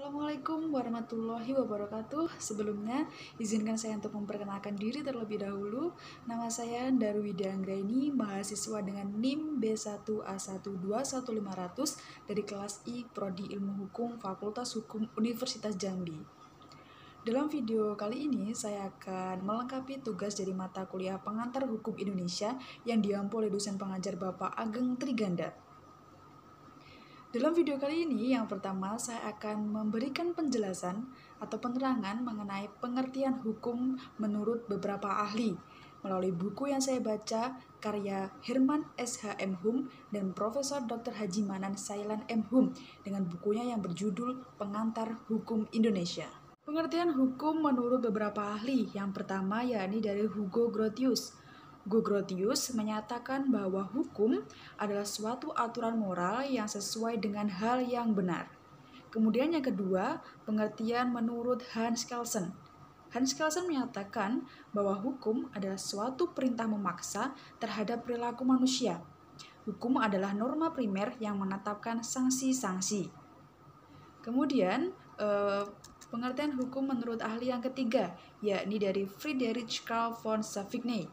Assalamualaikum warahmatullahi wabarakatuh. Sebelumnya, izinkan saya untuk memperkenalkan diri terlebih dahulu. Nama saya Darwida Anggraini, mahasiswa dengan NIM B1A1211500 dari kelas I Prodi Ilmu Hukum Fakultas Hukum Universitas Jambi. Dalam video kali ini, saya akan melengkapi tugas dari mata kuliah Pengantar Hukum Indonesia yang diampu oleh dosen pengajar Bapak Ageng Triganda. Dalam video kali ini, yang pertama saya akan memberikan penjelasan atau penerangan mengenai pengertian hukum menurut beberapa ahli melalui buku yang saya baca karya Herman S.H. M. Hum dan Profesor Dr. Haji Manan Sailan M. Hum dengan bukunya yang berjudul Pengantar Hukum Indonesia. Pengertian hukum menurut beberapa ahli, yang pertama yakni dari Hugo Grotius. Grotius menyatakan bahwa hukum adalah suatu aturan moral yang sesuai dengan hal yang benar. Kemudian yang kedua, pengertian menurut Hans Kelsen. Hans Kelsen menyatakan bahwa hukum adalah suatu perintah memaksa terhadap perilaku manusia. Hukum adalah norma primer yang menetapkan sanksi-sanksi. Kemudian, pengertian hukum menurut ahli yang ketiga, yakni dari Friedrich Karl von Savigny,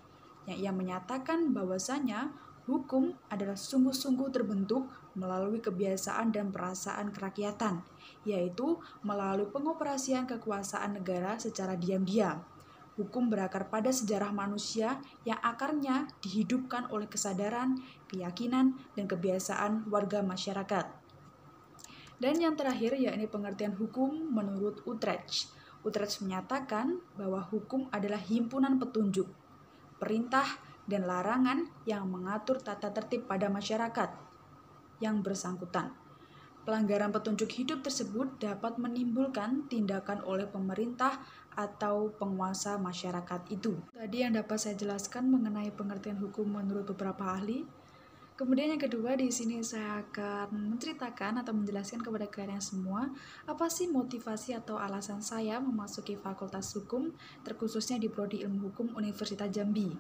yang ia menyatakan bahwasanya hukum adalah sungguh-sungguh terbentuk melalui kebiasaan dan perasaan kerakyatan, yaitu melalui pengoperasian kekuasaan negara secara diam-diam. Hukum berakar pada sejarah manusia yang akarnya dihidupkan oleh kesadaran, keyakinan, dan kebiasaan warga masyarakat. Dan yang terakhir yakni pengertian hukum menurut Utrecht. Utrecht menyatakan bahwa hukum adalah himpunan petunjuk, perintah, dan larangan yang mengatur tata tertib pada masyarakat yang bersangkutan. Pelanggaran petunjuk hidup tersebut dapat menimbulkan tindakan oleh pemerintah atau penguasa masyarakat itu. Tadi yang dapat saya jelaskan mengenai pengertian hukum menurut beberapa ahli. Kemudian yang kedua, di sini saya akan menceritakan atau menjelaskan kepada kalian semua apa sih motivasi atau alasan saya memasuki Fakultas Hukum, terkhususnya di Prodi Ilmu Hukum Universitas Jambi.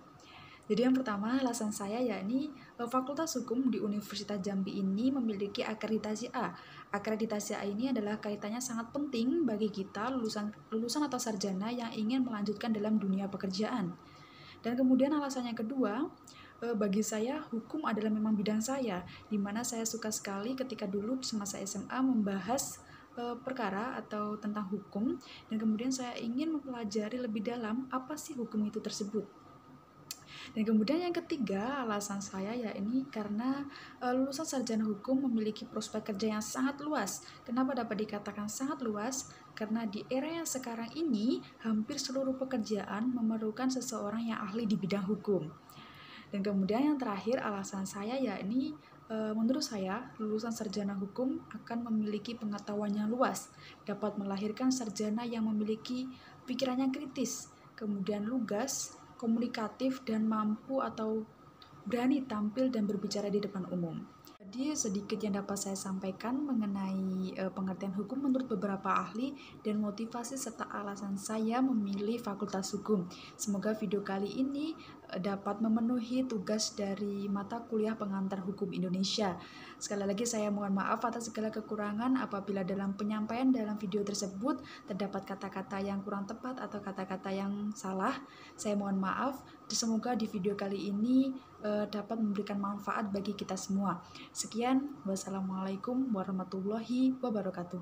Jadi yang pertama, alasan saya yakni Fakultas Hukum di Universitas Jambi ini memiliki akreditasi A. Akreditasi A ini adalah kaitannya sangat penting bagi kita lulusan atau sarjana yang ingin melanjutkan dalam dunia pekerjaan. Dan kemudian alasan yang kedua, bagi saya hukum adalah memang bidang saya, di mana saya suka sekali ketika dulu semasa SMA membahas perkara atau tentang hukum, dan kemudian saya ingin mempelajari lebih dalam apa sih hukum itu tersebut. Dan kemudian yang ketiga, alasan saya yakni karena lulusan sarjana hukum memiliki prospek kerja yang sangat luas. Kenapa dapat dikatakan sangat luas? Karena di era yang sekarang ini, hampir seluruh pekerjaan memerlukan seseorang yang ahli di bidang hukum. Dan kemudian yang terakhir, alasan saya yakni menurut saya lulusan sarjana hukum akan memiliki pengetahuan yang luas, dapat melahirkan sarjana yang memiliki pikirannya kritis, kemudian lugas, komunikatif, dan mampu atau berani tampil dan berbicara di depan umum. Jadi sedikit yang dapat saya sampaikan mengenai pengertian hukum menurut beberapa ahli dan motivasi serta alasan saya memilih Fakultas Hukum. Semoga video kali ini dapat memenuhi tugas dari mata kuliah Pengantar Hukum Indonesia. Sekali lagi saya mohon maaf atas segala kekurangan apabila dalam penyampaian dalam video tersebut terdapat kata-kata yang kurang tepat atau kata-kata yang salah. Saya mohon maaf. Semoga di video kali ini dapat memberikan manfaat bagi kita semua. Sekian, wassalamualaikum warahmatullahi wabarakatuh.